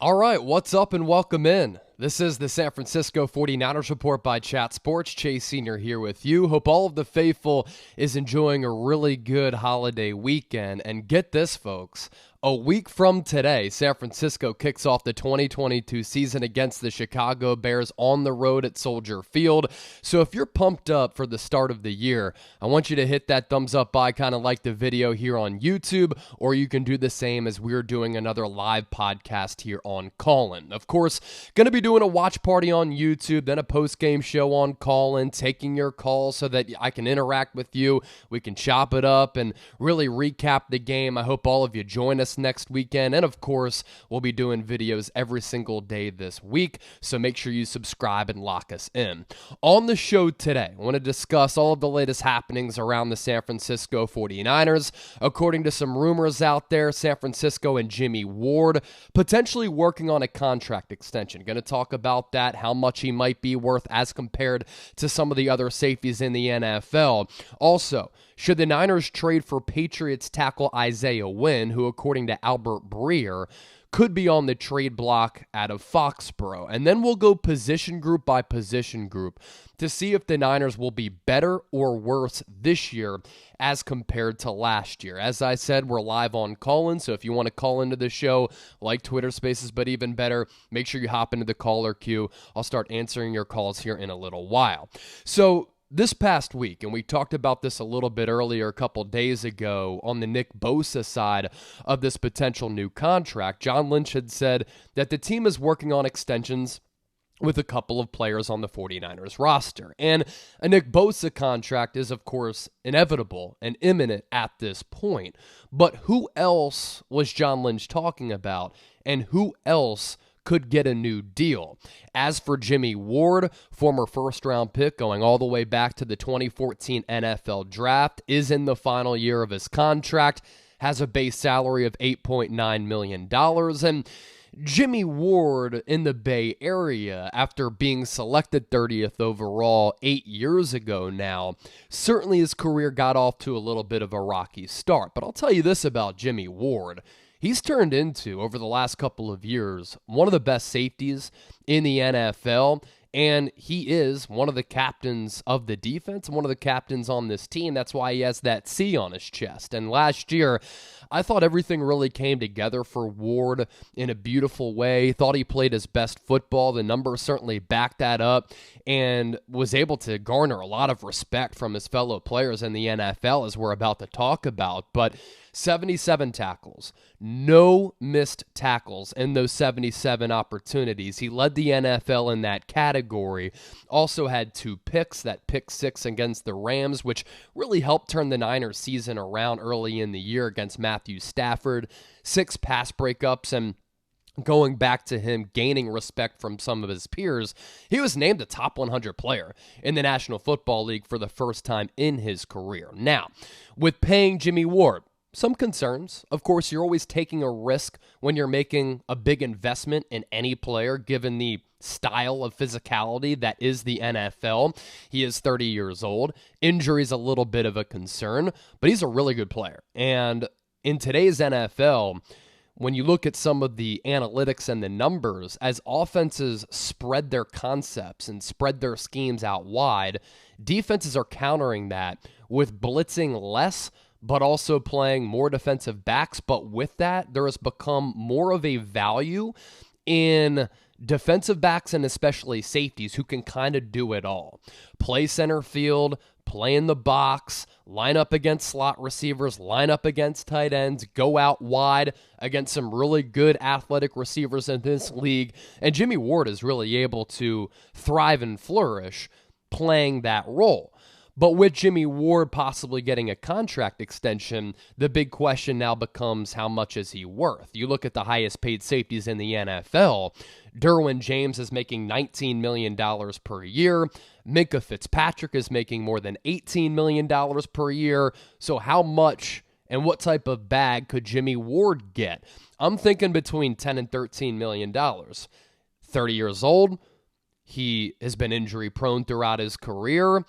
All right, what's up and welcome in. This is the San Francisco 49ers Report by Chat Sports. Chase Sr. here with you. Hope all of the faithful is enjoying a really good holiday weekend. And get this, folks. A week from today, San Francisco kicks off the 2022 season against the Chicago Bears on the road at Soldier Field. So if you're pumped up for the start of the year, I want you to hit that thumbs up icon and like the video here on YouTube, or you can do the same as we're doing another live podcast here on Callin. Of course, going to be doing a watch party on YouTube, then a post-game show on Callin, taking your calls so that I can interact with you. We can chop it up and really recap the game. I hope all of you join us next weekend, and of course we'll be doing videos every single day this week, so make sure you subscribe and lock us in. On the show today, I want to discuss all of the latest happenings around the San Francisco 49ers. According to some rumors out there, San Francisco and Jimmie Ward potentially working on a contract extension. Going to talk about that, how much he might be worth as compared to some of the other safeties in the NFL. Also, should the Niners trade for Patriots tackle Isaiah Wynn, who, according to Albert Breer, could be on the trade block out of Foxborough? And then we'll go position group by position group to see if the Niners will be better or worse this year as compared to last year. As I said, we're live on Callin, so if you want to call into the show, like Twitter Spaces, but even better, make sure you hop into the caller queue. I'll start answering your calls here in a little while. So, this past week, and we talked about this a little bit earlier a couple days ago on the Nick Bosa side of this potential new contract, John Lynch had said that the team is working on extensions with a couple of players on the 49ers roster. And a Nick Bosa contract is, of course, inevitable and imminent at this point. But who else was John Lynch talking about, and who else could get a new deal? As for Jimmie Ward, former first-round pick going all the way back to the 2014 NFL Draft, is in the final year of his contract, has a base salary of $8.9 million, and Jimmie Ward in the Bay Area, after being selected 30th overall 8 years ago now, certainly his career got off to a little bit of a rocky start. But I'll tell you this about Jimmie Ward. He's turned into, over the last couple of years, one of the best safeties in the NFL, and he is one of the captains of the defense, one of the captains on this team. That's why he has that C on his chest. And last year, I thought everything really came together for Ward in a beautiful way. Thought he played his best football. The numbers certainly backed that up, and was able to garner a lot of respect from his fellow players in the NFL, as we're about to talk about. But 77 tackles, no missed tackles in those 77 opportunities. He led the NFL in that category. Also had 2 picks, that pick 6 against the Rams, which really helped turn the Niners season around early in the year against Matthew Stafford. 6 pass breakups, and going back to him gaining respect from some of his peers, he was named a top 100 player in the National Football League for the first time in his career. Now, with paying Jimmie Ward, some concerns. Of course, you're always taking a risk when you're making a big investment in any player, given the style of physicality that is the NFL. He is 30 years old. Injury's a little bit of a concern, but he's a really good player. And in today's NFL, when you look at some of the analytics and the numbers, as offenses spread their concepts and spread their schemes out wide, defenses are countering that with blitzing less, but also playing more defensive backs. But with that, there has become more of a value in defensive backs and especially safeties who can kind of do it all. Play center field, play in the box, line up against slot receivers, line up against tight ends, go out wide against some really good athletic receivers in this league. And Jimmie Ward is really able to thrive and flourish playing that role. But with Jimmie Ward possibly getting a contract extension, the big question now becomes, how much is he worth? You look at the highest paid safeties in the NFL. Derwin James is making $19 million per year. Minkah Fitzpatrick is making more than $18 million per year. So how much and what type of bag could Jimmie Ward get? I'm thinking between $10 and $13 million. 30 years old. He has been injury prone throughout his career.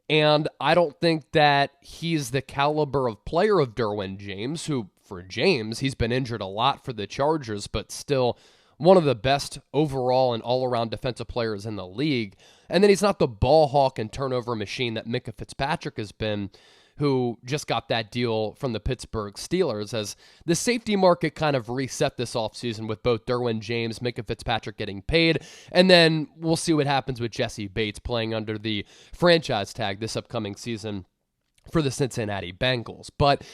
And I don't think that he's the caliber of player of Derwin James, who, for James, he's been injured a lot for the Chargers, but still one of the best overall and all-around defensive players in the league. And then he's not the ball hawk and turnover machine that Minkah Fitzpatrick has been, who just got that deal from the Pittsburgh Steelers, as the safety market kind of reset this offseason with both Derwin James, Minkah Fitzpatrick getting paid, and then we'll see what happens with Jesse Bates playing under the franchise tag this upcoming season for the Cincinnati Bengals. But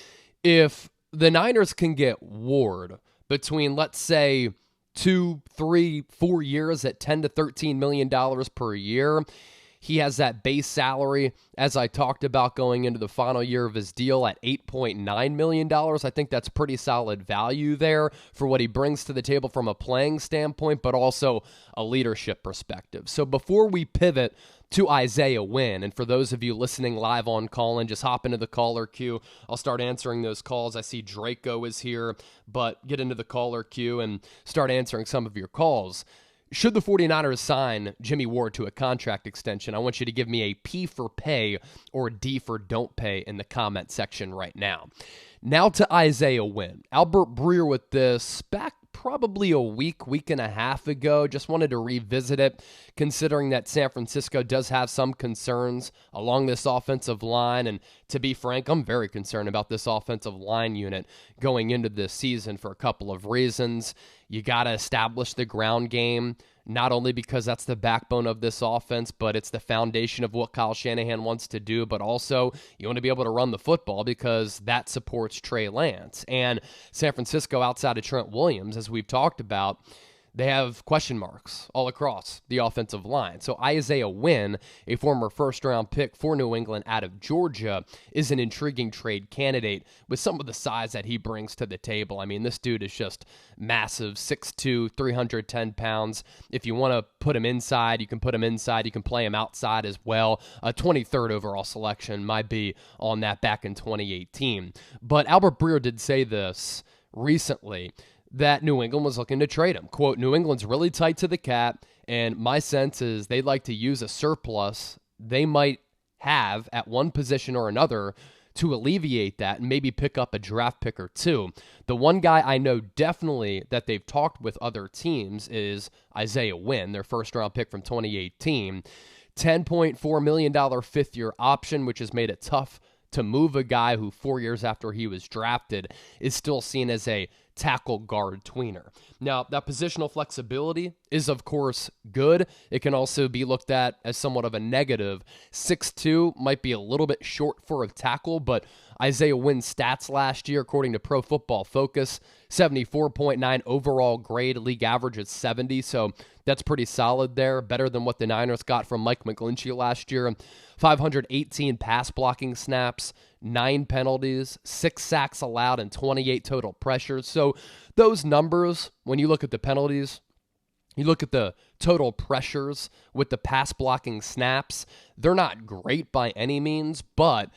if the Niners can get Ward between, let's say, 2, 3, 4 years at $10 to $13 million per year, he has that base salary, as I talked about, going into the final year of his deal at $8.9 million. I think that's pretty solid value there for what he brings to the table from a playing standpoint, but also a leadership perspective. So before we pivot to Isaiah Wynn, and for those of you listening live on call-in, just hop into the caller queue. I'll start answering those calls. I see Draco is here, but get into the caller queue and start answering some of your calls. Should the 49ers sign Jimmie Ward to a contract extension? I want you to give me a P for pay or D for don't pay in the comment section right now. Now to Isaiah Wynn. Albert Breer with this back probably a week and a half ago. Just wanted to revisit it, considering that San Francisco does have some concerns along this offensive line. And to be frank, I'm very concerned about this offensive line unit going into this season for a couple of reasons. You got to establish the ground game, not only because that's the backbone of this offense, but it's the foundation of what Kyle Shanahan wants to do, but also you want to be able to run the football because that supports Trey Lance. And San Francisco, outside of Trent Williams, as we've talked about, they have question marks all across the offensive line. So Isaiah Wynn, a former first-round pick for New England out of Georgia, is an intriguing trade candidate with some of the size that he brings to the table. I mean, this dude is just massive, 6'2", 310 pounds. If you want to put him inside, you can put him inside. You can play him outside as well. A 23rd overall selection might be on that back in 2018. But Albert Breer did say this recently, that New England was looking to trade him. Quote, New England's really tight to the cap, and my sense is they'd like to use a surplus they might have at one position or another to alleviate that and maybe pick up a draft pick or two. The one guy I know definitely that they've talked with other teams is Isaiah Wynn, their first-round pick from 2018. $10.4 million fifth-year option, which has made it tough to move a guy who 4 years after he was drafted is still seen as a tackle guard tweener. Now, that positional flexibility is, of course, good. It can also be looked at as somewhat of a negative. 6'2" might be a little bit short for a tackle, but Isaiah Wynn's stats last year, according to Pro Football Focus, 74.9 overall grade, league average is 70, so that's pretty solid there, better than what the Niners got from Mike McGlinchey last year. 518 pass blocking snaps, 9 penalties, 6 sacks allowed, and 28 total pressures. So those numbers, when you look at the penalties, you look at the total pressures with the pass blocking snaps, they're not great by any means, but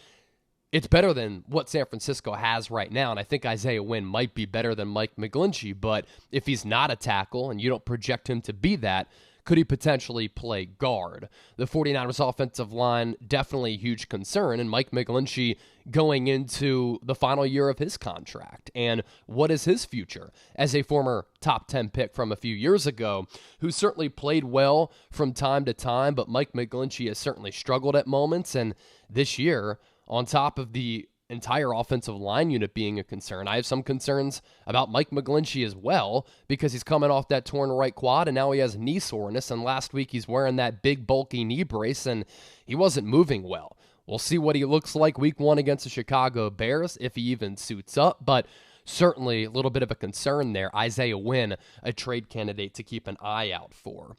it's better than what San Francisco has right now, and I think Isaiah Wynn might be better than Mike McGlinchey, but if he's not a tackle and you don't project him to be that, could he potentially play guard? The 49ers offensive line, definitely a huge concern, and Mike McGlinchey going into the final year of his contract. And what is his future as a former top 10 pick from a few years ago, who certainly played well from time to time, but Mike McGlinchey has certainly struggled at moments, and this year, on top of the entire offensive line unit being a concern, I have some concerns about Mike McGlinchey as well, because he's coming off that torn right quad, and now he has knee soreness, and last week he's wearing that big, bulky knee brace, and he wasn't moving well. We'll see what he looks like week 1 against the Chicago Bears, if he even suits up, but certainly a little bit of a concern there. Isaiah Wynn, a trade candidate to keep an eye out for.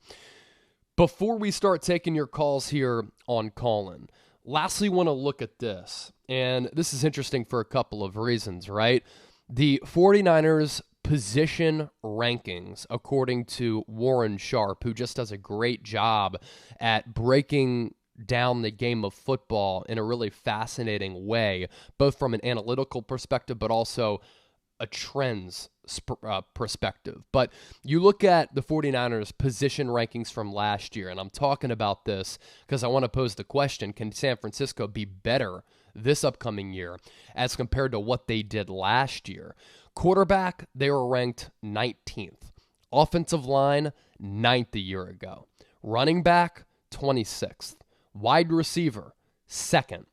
Before we start taking your calls here on Callin', lastly, want to look at this, and this is interesting for a couple of reasons, right? The 49ers position rankings, according to Warren Sharp, who just does a great job at breaking down the game of football in a really fascinating way, both from an analytical perspective, but also a trends perspective. But you look at the 49ers position rankings from last year, and I'm talking about this because I want to pose the question, can San Francisco be better this upcoming year as compared to what they did last year? Quarterback, they were ranked 19th. Offensive line, 9th a year ago. Running back, 26th. Wide receiver, 2nd.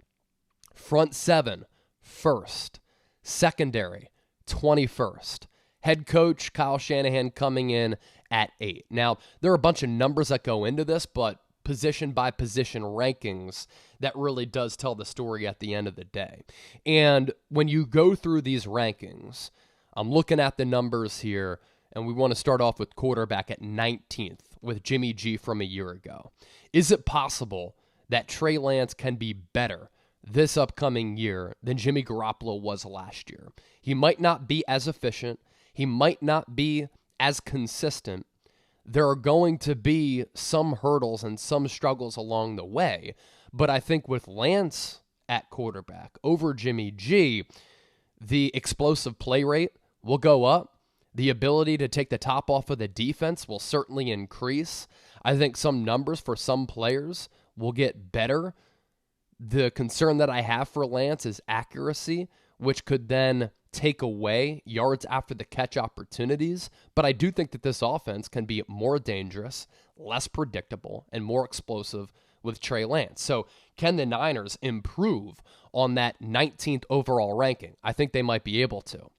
Front 7, 1st. Secondary, 21st. Head coach Kyle Shanahan coming in at 8. Now, there are a bunch of numbers that go into this, but position by position rankings, that really does tell the story at the end of the day. And when you go through these rankings, I'm looking at the numbers here, and we want to start off with quarterback at 19th with Jimmy G from a year ago. Is it possible that Trey Lance can be better this upcoming year than Jimmy Garoppolo was last year? He might not be as efficient. He might not be as consistent. There are going to be some hurdles and some struggles along the way. But I think with Lance at quarterback over Jimmy G, the explosive play rate will go up. The ability to take the top off of the defense will certainly increase. I think some numbers for some players will get better. The concern that I have for Lance is accuracy, which could then take away yards after the catch opportunities. But I do think that this offense can be more dangerous, less predictable, and more explosive with Trey Lance. So can the Niners improve on that 19th overall ranking? I think they might be able to.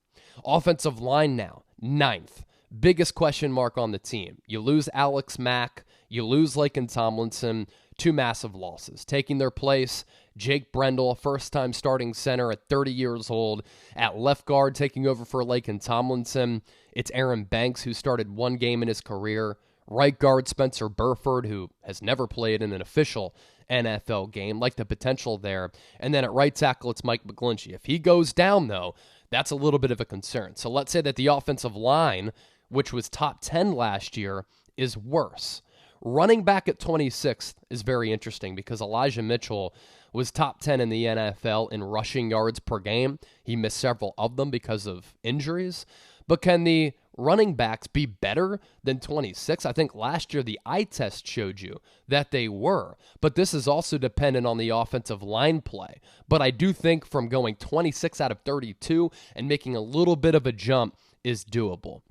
Offensive line now, 9th. Biggest question mark on the team. You lose Alex Mack, you lose Laken Tomlinson, 2 massive losses. Taking their place, Jake Brendel, first-time starting center at 30 years old. At left guard, taking over for Laken Tomlinson, it's Aaron Banks, who started 1 game in his career. Right guard, Spencer Burford, who has never played in an official NFL game, like the potential there. And then at right tackle, it's Mike McGlinchey. If he goes down, though, that's a little bit of a concern. So let's say that the offensive line, which was top 10 last year, is worse. Running back at 26th is very interesting because Elijah Mitchell was top 10 in the NFL in rushing yards per game. He missed several of them because of injuries. But can the running backs be better than 26? I think last year the eye test showed you that they were. But this is also dependent on the offensive line play. But I do think from going 26 out of 32 and making a little bit of a jump is doable.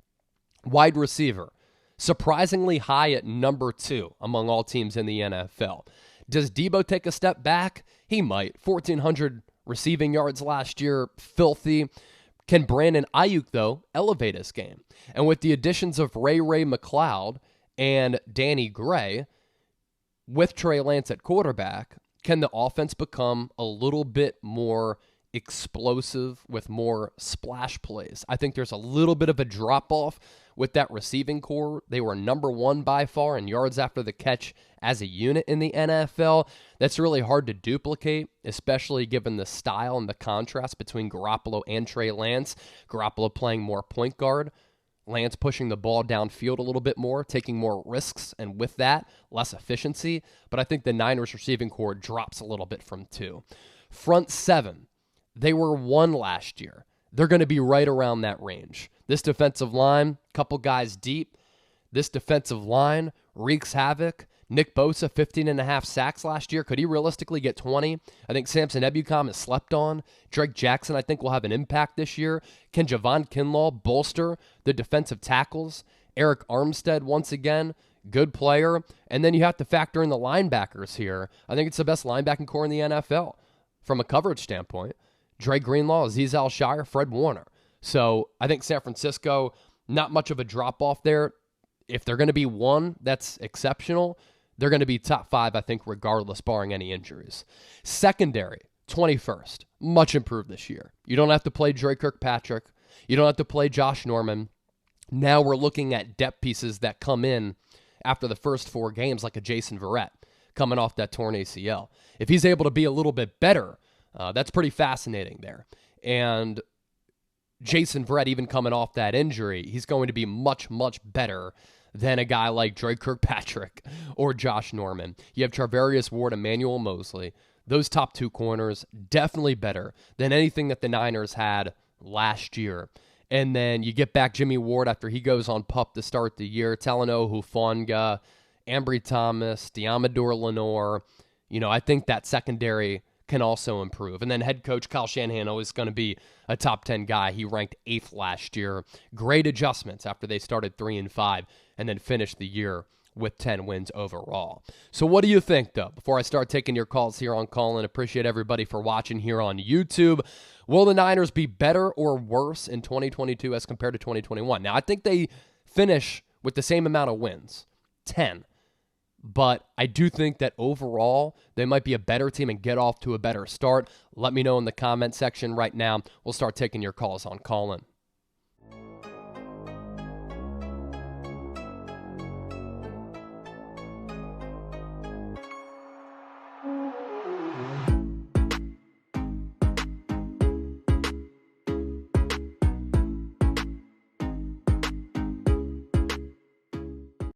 Wide receiver, surprisingly high at number 2 among all teams in the NFL. Does Debo take a step back? He might. 1,400 receiving yards last year, filthy. Can Brandon Ayuk, though, elevate his game? And with the additions of Ray McCloud and Danny Gray, with Trey Lance at quarterback, can the offense become a little bit more explosive with more splash plays? I think there's a little bit of a drop-off with that receiving core. They were number 1 by far in yards after the catch as a unit in the NFL. That's really hard to duplicate, especially given the style and the contrast between Garoppolo and Trey Lance. Garoppolo playing more point guard, Lance pushing the ball downfield a little bit more, taking more risks, and with that, less efficiency. But I think the Niners receiving core drops a little bit from 2. Front 7, they were 1 last year. They're going to be right around that range. This defensive line, couple guys deep. This defensive line wreaks havoc. Nick Bosa, 15.5 sacks last year. Could he realistically get 20? I think Samson Ebukam is slept on. Drake Jackson, I think, will have an impact this year. Can Javon Kinlaw bolster the defensive tackles? Eric Armstead, once again, good player. And then you have to factor in the linebackers here. I think it's the best linebacking core in the NFL from a coverage standpoint. Dre Greenlaw, Azeez Al-Shire, Fred Warner. So I think San Francisco, not much of a drop-off there. If they're going to be 1, that's exceptional. They're going to be top 5, I think, regardless, barring any injuries. Secondary, 21st. Much improved this year. You don't have to play Dre Kirkpatrick. You don't have to play Josh Norman. Now we're looking at depth pieces that come in after the first 4 games, like a Jason Verrett coming off that torn ACL. If he's able to be a little bit better, that's pretty fascinating there. And Jason Verrett, even coming off that injury, he's going to be much, much better than a guy like Dre Kirkpatrick or Josh Norman. You have Charvarius Ward, Emmanuel Mosley. Those top 2 corners, definitely better than anything that the Niners had last year. And then you get back Jimmie Ward after he goes on PUP to start the year. Talanoa Hufanga, Ambry Thomas, Diamador Lenore. I think that secondary can also improve. And then head coach Kyle Shanahan always going to be a top 10 guy. He ranked 8th last year. Great adjustments after they started 3-5 and then finished the year with 10 wins overall. So what do you think, though? Before I start taking your calls here on Call-In, appreciate everybody for watching here on YouTube. Will the Niners be better or worse in 2022 as compared to 2021? Now, I think they finish with the same amount of wins, 10. But I do think that overall, they might be a better team and get off to a better start. Let me know in the comment section right now. We'll start taking your calls on Call-In.